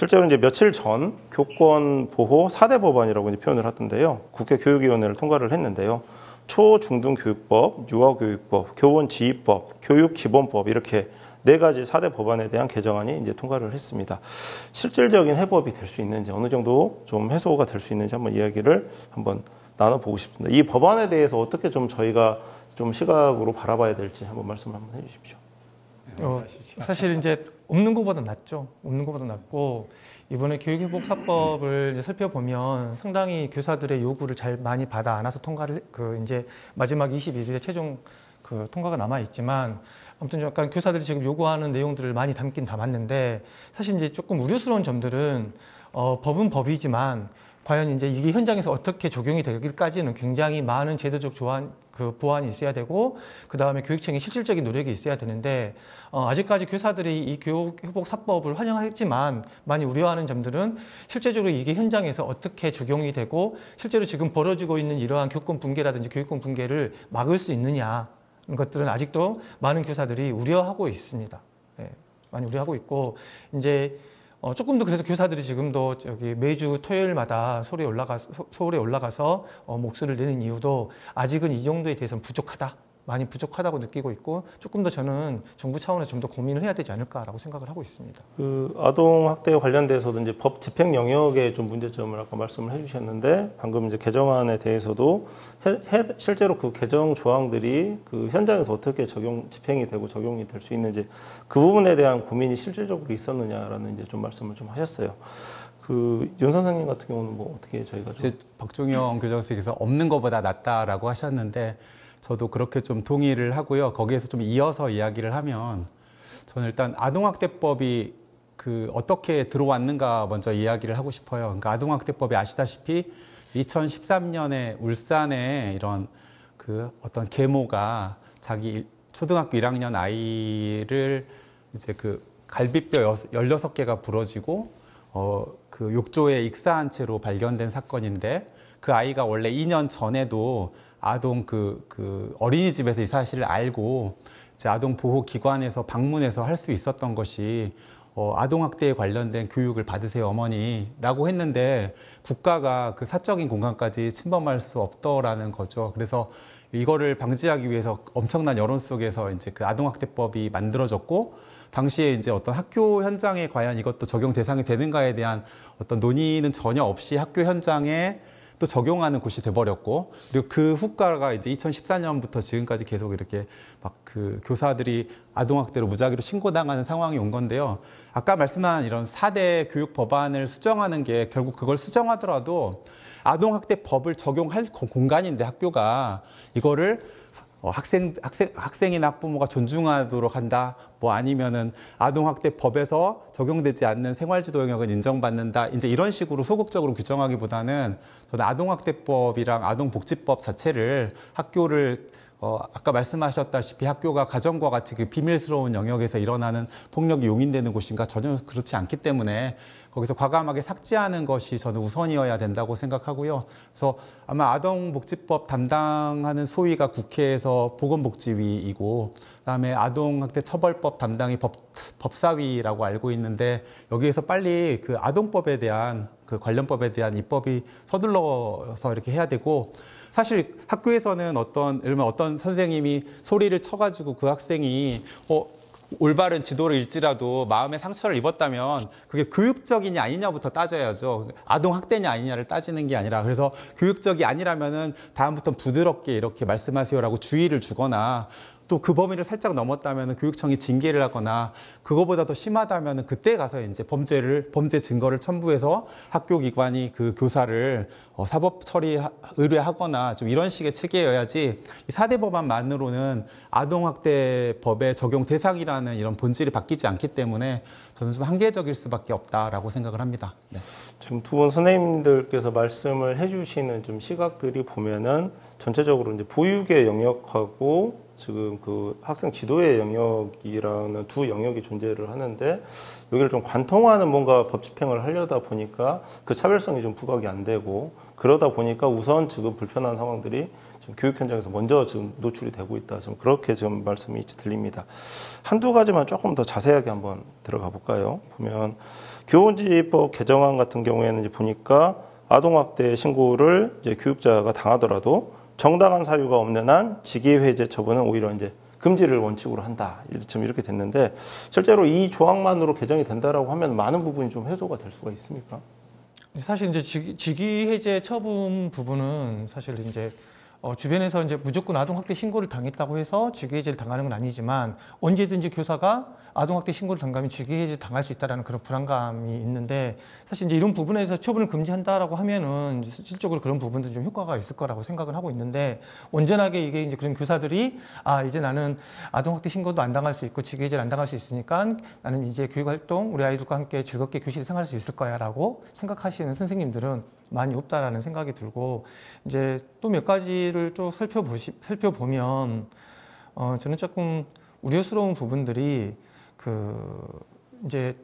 실제로 이제 며칠 전 교권 보호 4대 법안이라고 이제 표현을 하던데요. 국회 교육위원회를 통과를 했는데요. 초, 중등 교육법, 유아교육법, 교원 지휘법, 교육기본법 이렇게 4가지 4대 법안에 대한 개정안이 이제 통과를 했습니다. 실질적인 해법이 될 수 있는지 어느 정도 좀 해소가 될 수 있는지 한번 이야기를 한번 나눠보고 싶습니다. 이 법안에 대해서 어떻게 좀 저희가 좀 시각으로 바라봐야 될지 한번 말씀을 한번 해주십시오. 사실 이제 없는 것보다 낫죠. 없는 것보다 낫고 이번에 교육회복사법을 이제 살펴보면 상당히 교사들의 요구를 잘 많이 받아 안아서 통과를 이제 마지막 21일에 최종 통과가 남아 있지만 아무튼 약간 교사들이 지금 요구하는 내용들을 많이 담긴 담았는데 사실 이제 조금 우려스러운 점들은 법은 법이지만 과연 이제 이게 현장에서 어떻게 적용이 되기까지는 굉장히 많은 제도적 보완이 있어야 되고 그 다음에 교육청의 실질적인 노력이 있어야 되는데 아직까지 교사들이 이 교육회복사법을 환영하지만 많이 우려하는 점들은 실제적으로 이게 현장에서 어떻게 적용이 되고 실제로 지금 벌어지고 있는 이러한 교권 붕괴라든지 교육권 붕괴를 막을 수 있느냐 이런 것들은 아직도 많은 교사들이 우려하고 있습니다. 네, 많이 우려하고 있고 이제 조금 더 그래서 교사들이 지금도 매주 토요일마다 서울에 올라가서 목소리를 내는 이유도 아직은 이 정도에 대해서는 부족하다. 많이 부족하다고 느끼고 있고 조금 더 저는 정부 차원에서 좀 더 고민을 해야 되지 않을까라고 생각을 하고 있습니다. 아동 학대 관련돼서도 이제 법 집행 영역에 좀 문제점을 아까 말씀을 해주셨는데 방금 이제 개정안에 대해서도 실제로 그 개정 조항들이 그 현장에서 어떻게 집행이 되고 적용이 될 수 있는지 그 부분에 대한 고민이 실질적으로 있었느냐라는 이제 좀 말씀을 좀 하셨어요. 윤 선생님 같은 경우는 뭐 어떻게 저희가 좀 박종영 교장선생님께서 없는 것보다 낫다라고 하셨는데. 저도 그렇게 좀 동의를 하고요. 거기에서 좀 이어서 이야기를 하면 저는 일단 아동학대법이 어떻게 들어왔는가 먼저 이야기를 하고 싶어요. 그러니까 아동학대법이 아시다시피 2013년에 울산에 이런 어떤 계모가 자기 초등학교 1학년 아이를 이제 갈비뼈 16개가 부러지고 욕조에 익사한 채로 발견된 사건인데 그 아이가 원래 2년 전에도 아동 어린이집에서 이 사실을 알고 이제 아동 보호 기관에서 방문해서 할 수 있었던 것이 아동학대에 관련된 교육을 받으세요 어머니라고 했는데 국가가 그 사적인 공간까지 침범할 수 없더라는 거죠. 그래서 이거를 방지하기 위해서 엄청난 여론 속에서 이제 아동학대법이 만들어졌고 당시에 이제 어떤 학교 현장에 과연 이것도 적용 대상이 되는가에 대한 어떤 논의는 전혀 없이 학교 현장에 또 적용하는 곳이 돼버렸고 그리고 그 후과가 이제 2014년부터 지금까지 계속 이렇게 교사들이 아동학대로 무작위로 신고당하는 상황이 온 건데요. 아까 말씀한 이런 4대 교육 법안을 수정하는 게 결국 그걸 수정하더라도 아동학대법을 적용할 공간인데 학교가 이거를 학생이나 학부모가 존중하도록 한다. 뭐 아니면은 아동학대법에서 적용되지 않는 생활지도 영역은 인정받는다. 이제 이런 식으로 소극적으로 규정하기보다는 저는 아동학대법이랑 아동복지법 자체를 학교를 아까 말씀하셨다시피 학교가 가정과 같이 비밀스러운 영역에서 일어나는 폭력이 용인되는 곳인가 전혀 그렇지 않기 때문에 거기서 과감하게 삭제하는 것이 저는 우선이어야 된다고 생각하고요. 그래서 아마 아동복지법 담당하는 소위가 국회에서 보건복지위이고 그다음에 아동학대 처벌법 담당이 법사위라고 알고 있는데 여기에서 빨리 아동법에 대한 관련법에 대한 입법이 서둘러서 이렇게 해야 되고 사실 학교에서는 어떤 선생님이 소리를 쳐가지고 그 학생이 올바른 지도를 잃지라도 마음의 상처를 입었다면 그게 교육적이냐 아니냐부터 따져야죠. 아동학대냐 아니냐를 따지는 게 아니라 그래서 교육적이 아니라면은 다음부터는 부드럽게 이렇게 말씀하세요라고 주의를 주거나 또 그 범위를 살짝 넘었다면 교육청이 징계를 하거나 그거보다 더 심하다면 그때 가서 이제 범죄 증거를 첨부해서 학교 기관이 그 교사를 사법 처리 의뢰하거나 좀 이런 식의 체계여야지 이 4대 법안만으로는 아동학대법의 적용 대상이라는 이런 본질이 바뀌지 않기 때문에 저는 좀 한계적일 수밖에 없다라고 생각을 합니다. 네. 지금 두 분 선생님들께서 말씀을 해주시는 좀 시각들이 보면은 전체적으로 이제 보육의 영역하고 지금 학생 지도의 영역이라는 두 영역이 존재를 하는데 여기를 좀 관통하는 뭔가 법 집행을 하려다 보니까 그 차별성이 좀 부각이 안 되고 그러다 보니까 우선 지금 불편한 상황들이 지금 교육 현장에서 먼저 지금 노출이 되고 있다. 지금 그렇게 지금 말씀이 들립니다. 한두 가지만 조금 더 자세하게 한번 들어가 볼까요? 보면 교원지법 개정안 같은 경우에는 이제 보니까 아동학대 신고를 이제 교육자가 당하더라도 정당한 사유가 없는 한 직위해제 처분은 오히려 이제 금지를 원칙으로 한다. 지금 이렇게 됐는데 실제로 이 조항만으로 개정이 된다라고 하면 많은 부분이 좀 해소가 될 수가 있습니까? 사실 이제 직위해제 처분 부분은 사실 이제 주변에서 이제 무조건 아동학대 신고를 당했다고 해서 직위해제를 당하는 건 아니지만 언제든지 교사가 아동학대 신고를 당하면 직위해제 당할 수 있다라는 그런 불안감이 있는데 사실 이제 이런 부분에서 처분을 금지한다라고 하면은 실질적으로 그런 부분도 좀 효과가 있을 거라고 생각을 하고 있는데 온전하게 이게 이제 그런 교사들이 이제 나는 아동학대 신고도 안 당할 수 있고 직위해제를 안 당할 수 있으니까 나는 이제 교육활동 우리 아이들과 함께 즐겁게 교실에 생활할 수 있을 거야라고 생각하시는 선생님들은 많이 없다라는 생각이 들고 이제 또 몇 가지를 좀 살펴보면 저는 조금 우려스러운 부분들이 이제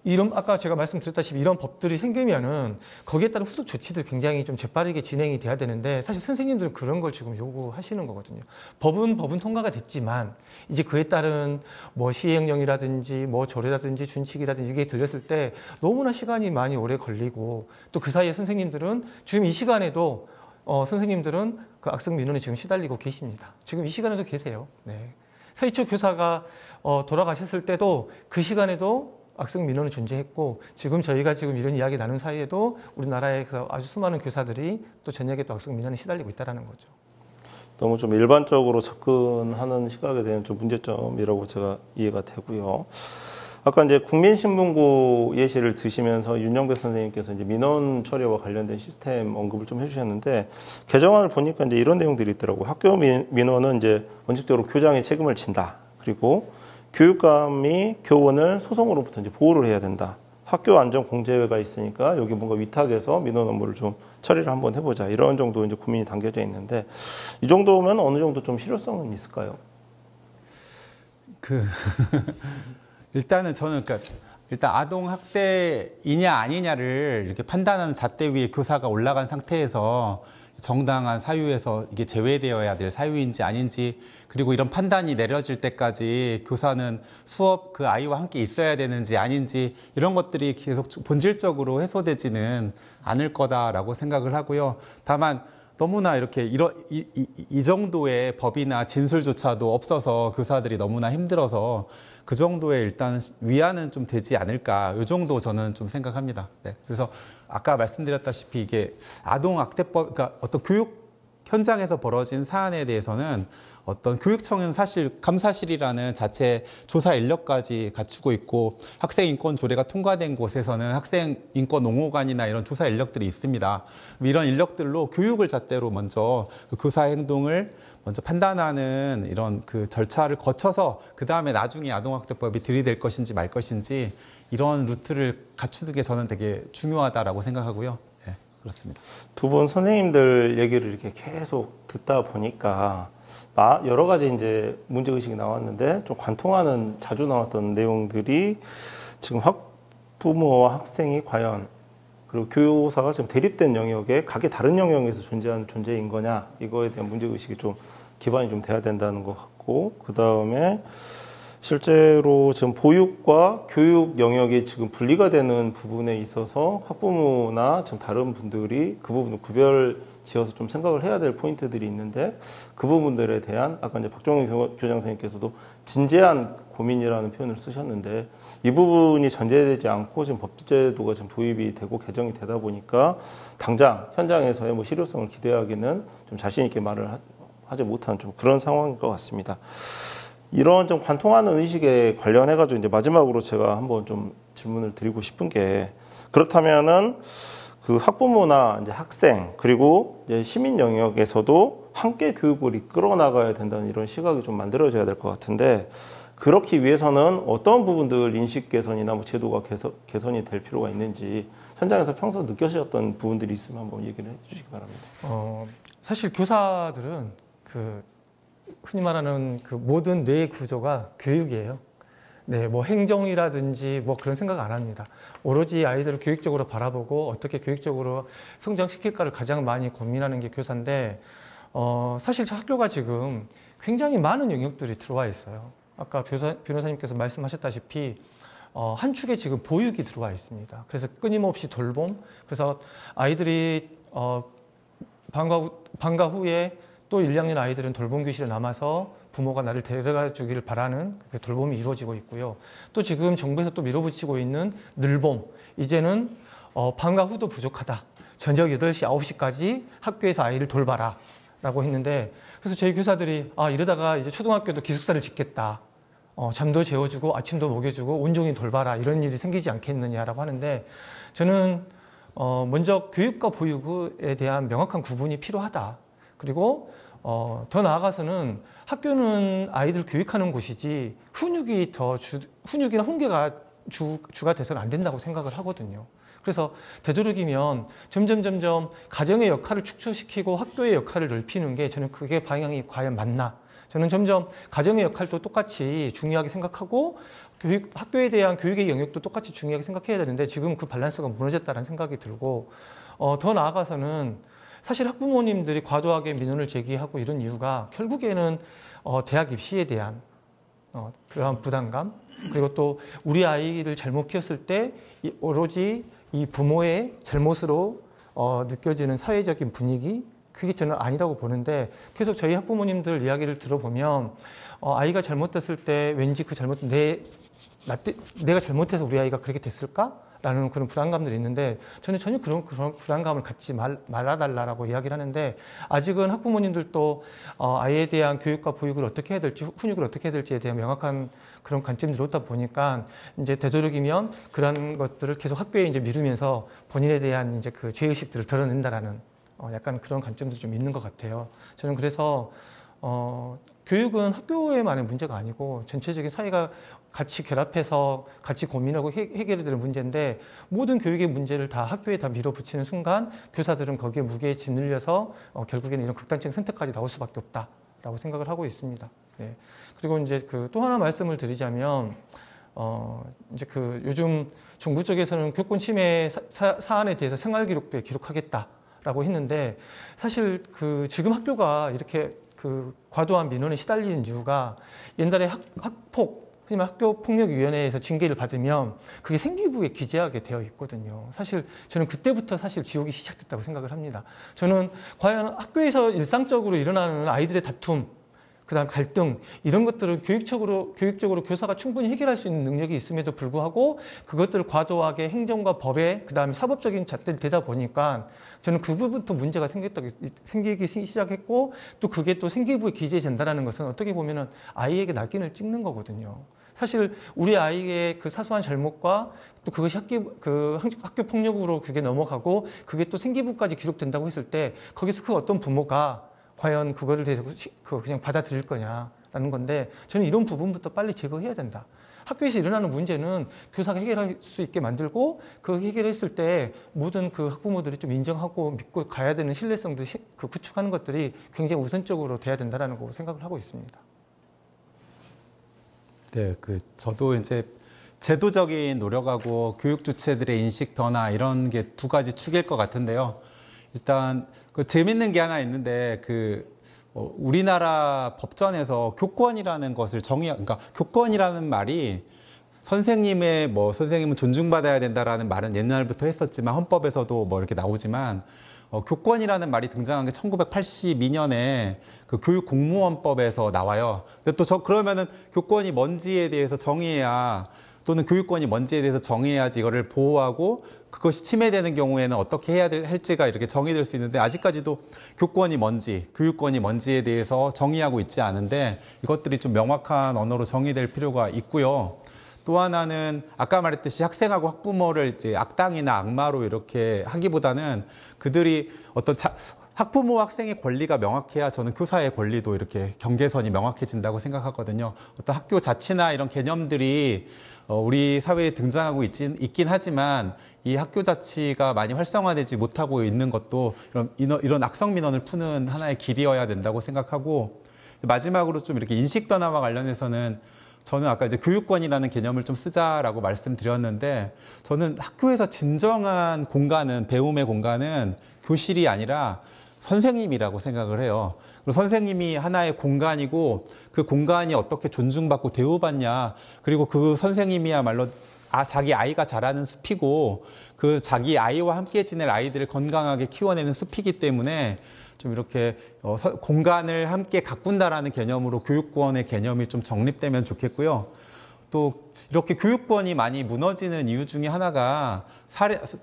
이런 아까 제가 말씀드렸다시피 이런 법들이 생기면은 거기에 따른 후속 조치도 굉장히 좀 재빠르게 진행이 돼야 되는데 사실 선생님들은 그런 걸 지금 요구하시는 거거든요. 법은 통과가 됐지만 이제 그에 따른 뭐 시행령이라든지 뭐 조례라든지 준칙이라든지 이게 들렸을 때 너무나 시간이 많이 오래 걸리고 또 그 사이에 선생님들은 지금 이 시간에도 선생님들은 그 악성 민원에 지금 시달리고 계십니다. 지금 이 시간에도 계세요. 네. 서희초 교사가 돌아가셨을 때도 그 시간에도 악성 민원이 존재했고 지금 저희가 지금 이런 이야기 나눈 사이에도 우리나라에서 아주 수많은 교사들이 또 저녁에 또 악성 민원에 시달리고 있다는 거죠. 너무 좀 일반적으로 접근하는 시각에 대한 좀 문제점이라고 제가 이해가 되고요. 아까 이제 국민신문고 예시를 드시면서 윤영배 선생님께서 이제 민원 처리와 관련된 시스템 언급을 좀 해주셨는데 개정안을 보니까 이제 이런 내용들이 있더라고요. 학교 민원은 이제 원칙적으로 교장이 책임을 진다. 그리고 교육감이 교원을 소송으로부터 이제 보호를 해야 된다. 학교 안전 공제회가 있으니까 여기 뭔가 위탁해서 민원 업무를 좀 처리를 한번 해보자. 이런 정도 이제 고민이 담겨져 있는데 이 정도면 어느 정도 좀 실효성은 있을까요? 일단은 저는 일단 아동 학대이냐 아니냐를 이렇게 판단하는 잣대 위에 교사가 올라간 상태에서 정당한 사유에서 이게 제외되어야 될 사유인지 아닌지 그리고 이런 판단이 내려질 때까지 교사는 수업 그 아이와 함께 있어야 되는지 아닌지 이런 것들이 계속 본질적으로 해소되지는 않을 거다라고 생각을 하고요. 다만 너무나 이렇게 이 정도의 법이나 진술조차도 없어서 교사들이 너무나 힘들어서 그 정도의 일단 위안은 좀 되지 않을까. 이 정도 저는 좀 생각합니다. 네. 그래서 아까 말씀드렸다시피 이게 아동학대법, 그러니까 어떤 교육 현장에서 벌어진 사안에 대해서는 어떤 교육청은 사실 감사실이라는 자체 조사 인력까지 갖추고 있고 학생인권 조례가 통과된 곳에서는 학생인권옹호관이나 이런 조사 인력들이 있습니다. 이런 인력들로 교육을 잣대로 먼저 그 교사의 행동을 먼저 판단하는 이런 그 절차를 거쳐서 그 다음에 나중에 아동학대법이 들이댈 것인지 말 것인지 이런 루트를 갖추는 게 저는 되게 중요하다라고 생각하고요. 네, 그렇습니다. 두 분 선생님들 얘기를 이렇게 계속 듣다 보니까 여러 가지 이제 문제의식이 나왔는데 좀 관통하는 자주 나왔던 내용들이 지금 학부모와 학생이 과연 그리고 교사가 지금 대립된 영역에 각기 다른 영역에서 존재하는 존재인 거냐 이거에 대한 문제의식이 좀 기반이 좀 돼야 된다는 것 같고 그 다음에 실제로 지금 보육과 교육 영역이 지금 분리가 되는 부분에 있어서 학부모나 지금 다른 분들이 그 부분을 구별 지어서 좀 생각을 해야 될 포인트들이 있는데 그 부분들에 대한 아까 이제 박종훈 교장 선생님께서도 진지한 고민이라는 표현을 쓰셨는데 이 부분이 전제되지 않고 지금 법제도가 지금 도입이 되고 개정이 되다 보니까 당장 현장에서의 뭐 실효성을 기대하기는 좀 자신 있게 말을 하지 못한 좀 그런 상황인 것 같습니다. 이런 좀 관통하는 의식에 관련해가지고 이제 마지막으로 제가 한번 좀 질문을 드리고 싶은 게 그렇다면은 그 학부모나 이제 학생 그리고 이제 시민 영역에서도 함께 교육을 이끌어 나가야 된다는 이런 시각이 좀 만들어져야 될 것 같은데 그렇기 위해서는 어떤 부분들 인식 개선이나 뭐 제도가 개선이 될 필요가 있는지 현장에서 평소 느껴지셨던 부분들이 있으면 한번 얘기를 해주시기 바랍니다. 사실 교사들은 그 흔히 말하는 그 모든 뇌의 구조가 교육이에요. 네, 뭐 행정이라든지 뭐 그런 생각 안 합니다. 오로지 아이들을 교육적으로 바라보고 어떻게 교육적으로 성장시킬까를 가장 많이 고민하는 게 교사인데, 사실 저 학교가 지금 굉장히 많은 영역들이 들어와 있어요. 아까 변호사님께서 말씀하셨다시피 한 축에 지금 보육이 들어와 있습니다. 그래서 끊임없이 돌봄, 그래서 아이들이 방과 후에 또 1, 2학년 아이들은 돌봄 교실에 남아서 부모가 나를 데려가 주기를 바라는 그 돌봄이 이루어지고 있고요. 또 지금 정부에서 또 밀어붙이고 있는 늘봄, 이제는 방과 후도 부족하다. 저녁 8시, 9시까지 학교에서 아이를 돌봐라 라고 했는데, 그래서 저희 교사들이 이러다가 이제 초등학교도 기숙사를 짓겠다. 잠도 재워주고 아침도 먹여주고 온종일 돌봐라, 이런 일이 생기지 않겠느냐라고 하는데, 저는 먼저 교육과 보육에 대한 명확한 구분이 필요하다. 그리고 더 나아가서는 학교는 아이들 교육하는 곳이지 훈육이나 훈계가 주가 돼서는 안 된다고 생각을 하거든요. 그래서 되도록이면 점점 가정의 역할을 축소시키고 학교의 역할을 넓히는 게, 저는 그게 방향이 과연 맞나? 저는 점점 가정의 역할도 똑같이 중요하게 생각하고 학교에 대한 교육의 영역도 똑같이 중요하게 생각해야 되는데, 지금 그 밸런스가 무너졌다는 생각이 들고, 더 나아가서는 사실 학부모님들이 과도하게 민원을 제기하고 이런 이유가 결국에는 대학 입시에 대한 그러한 부담감, 그리고 또 우리 아이를 잘못 키웠을 때 오로지 이 부모의 잘못으로 느껴지는 사회적인 분위기, 그게 저는 아니라고 보는데, 계속 저희 학부모님들 이야기를 들어보면 아이가 잘못됐을 때 왠지 그 잘못은 내가 잘못해서 우리 아이가 그렇게 됐을까? 라는 그런 불안감들이 있는데, 저는 전혀 그런 불안감을 갖지 말아달라고 이야기를 하는데, 아직은 학부모님들도 아이에 대한 교육과 보육을 어떻게 해야 될지, 훈육을 어떻게 해야 될지에 대한 명확한 그런 관점들이 없다 보니까, 이제 되도록이면 그런 것들을 계속 학교에 이제 미루면서 본인에 대한 이제 그 죄의식들을 드러낸다라는 약간 그런 관점도 좀 있는 것 같아요. 저는 그래서 교육은 학교에만의 문제가 아니고 전체적인 사회가 같이 결합해서 같이 고민하고 해결해야 되는 문제인데, 모든 교육의 문제를 다 학교에 다 밀어붙이는 순간 교사들은 거기에 무게에 짓눌려서 결국에는 이런 극단적인 선택까지 나올 수밖에 없다라고 생각을 하고 있습니다. 네. 그리고 이제 그 또 하나 말씀을 드리자면, 이제 그 요즘 정부 쪽에서는 교권 침해 사안에 대해서 생활기록부에 기록하겠다라고 했는데, 사실 그 지금 학교가 이렇게 그 과도한 민원에 시달리는 이유가, 옛날에 학폭, 흔히 학교폭력위원회에서 징계를 받으면 그게 생기부에 기재하게 되어 있거든요. 사실 저는 그때부터 사실 지옥이 시작됐다고 생각을 합니다. 저는 과연 학교에서 일상적으로 일어나는 아이들의 다툼, 그다음 갈등, 이런 것들을 교육적으로 교사가 충분히 해결할 수 있는 능력이 있음에도 불구하고 그것들을 과도하게 행정과 법에, 그다음에 사법적인 잣대를 대다 보니까 저는 그 부분부터 문제가 생기기 시작했고, 또 그게 또 생기부에 기재된다는 것은 어떻게 보면은 아이에게 낙인을 찍는 거거든요. 사실 우리 아이의 그 사소한 잘못과 또 그것이 학교 폭력으로 그게 넘어가고 그게 또 생기부까지 기록된다고 했을 때, 거기서 그 어떤 부모가 과연 그거를 대해서 그냥 받아들일 거냐라는 건데, 저는 이런 부분부터 빨리 제거해야 된다. 학교에서 일어나는 문제는 교사가 해결할 수 있게 만들고, 그 해결했을 때 모든 그 학부모들이 좀 인정하고 믿고 가야 되는 신뢰성도 구축하는 것들이 굉장히 우선적으로 돼야 된다는 거 생각을 하고 있습니다. 네, 저도 이제 제도적인 노력하고 교육 주체들의 인식 변화, 이런 게 두 가지 축일 것 같은데요. 일단 재밌는 게 하나 있는데, 우리나라 법전에서 교권이라는 것을 그러니까 교권이라는 말이 선생님은 존중받아야 된다라는 말은 옛날부터 했었지만, 헌법에서도 이렇게 나오지만, 교권이라는 말이 등장한 게 1982년에 그 교육공무원법에서 나와요. 근데 또 그러면은 교권이 뭔지에 대해서 정의해야, 또는 교육권이 뭔지에 대해서 정의해야지 이거를 보호하고, 그것이 침해되는 경우에는 어떻게 해야 할지가 이렇게 정의될 수 있는데, 아직까지도 교권이 뭔지, 교육권이 뭔지에 대해서 정의하고 있지 않은데, 이것들이 좀 명확한 언어로 정의될 필요가 있고요. 또 하나는 아까 말했듯이 학생하고 학부모를 이제 악당이나 악마로 이렇게 하기보다는, 그들이 학부모 학생의 권리가 명확해야 저는 교사의 권리도 이렇게 경계선이 명확해진다고 생각하거든요. 어떤 학교 자치나 이런 개념들이 우리 사회에 등장하고 있긴 하지만, 이 학교 자치가 많이 활성화되지 못하고 있는 것도 이런 악성 민원을 푸는 하나의 길이어야 된다고 생각하고, 마지막으로 좀 이렇게 인식 변화와 관련해서는 저는 아까 이제 교육권이라는 개념을 좀 쓰자라고 말씀드렸는데 저는 학교에서 진정한 공간은 배움의 공간은 교실이 아니라 선생님이라고 생각을 해요. 그리고 선생님이 하나의 공간이고 그 공간이 어떻게 존중받고 대우받냐 그리고 그 선생님이야말로 자기 아이가 자라는 숲이고 그 자기 아이와 함께 지낼 아이들을 건강하게 키워내는 숲이기 때문에 좀 이렇게 공간을 함께 가꾼다라는 개념으로 교육권의 개념이 좀 정립되면 좋겠고요. 또 이렇게 교육권이 많이 무너지는 이유 중에 하나가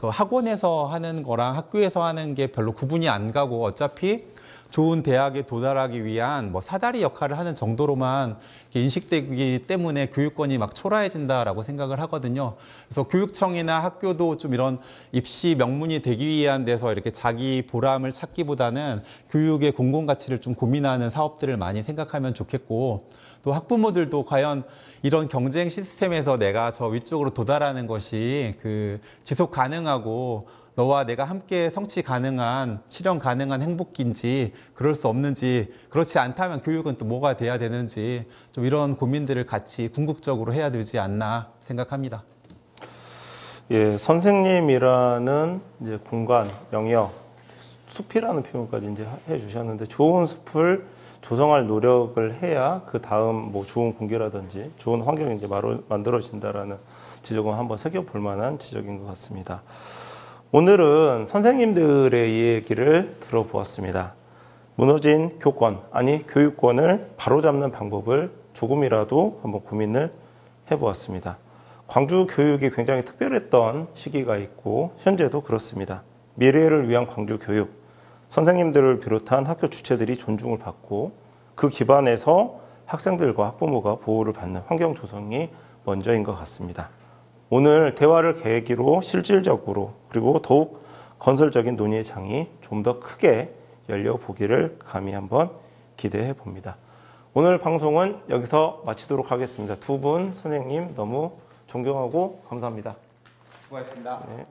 학원에서 하는 거랑 학교에서 하는 게 별로 구분이 안 가고 어차피 좋은 대학에 도달하기 위한 사다리 역할을 하는 정도로만 인식되기 때문에 교육권이 막 초라해진다라고 생각을 하거든요. 그래서 교육청이나 학교도 좀 이런 입시 명문이 되기 위한 데서 이렇게 자기 보람을 찾기보다는 교육의 공공가치를 좀 고민하는 사업들을 많이 생각하면 좋겠고 또 학부모들도 과연 이런 경쟁 시스템에서 내가 저 위쪽으로 도달하는 것이 지속 가능하고 너와 내가 함께 성취 가능한, 실현 가능한 행복인지, 그럴 수 없는지, 그렇지 않다면 교육은 또 뭐가 돼야 되는지, 좀 이런 고민들을 같이 궁극적으로 해야 되지 않나 생각합니다. 예, 선생님이라는 이제 공간, 영역, 숲이라는 표현까지 이제 해주셨는데, 좋은 숲을 조성할 노력을 해야 그 다음 좋은 공기라든지 좋은 환경이 이제 만들어진다라는 지적은 한번 새겨볼 만한 지적인 것 같습니다. 오늘은 선생님들의 얘기를 들어보았습니다. 무너진 교육권을 바로잡는 방법을 조금이라도 한번 고민을 해보았습니다. 광주 교육이 굉장히 특별했던 시기가 있고 현재도 그렇습니다. 미래를 위한 광주 교육, 선생님들을 비롯한 학교 주체들이 존중을 받고 그 기반에서 학생들과 학부모가 보호를 받는 환경 조성이 먼저인 것 같습니다. 오늘 대화를 계기로 실질적으로 그리고 더욱 건설적인 논의의 장이 좀 더 크게 열려보기를 감히 한번 기대해 봅니다. 오늘 방송은 여기서 마치도록 하겠습니다. 두 분 선생님 너무 존경하고 감사합니다. 수고하셨습니다. 네.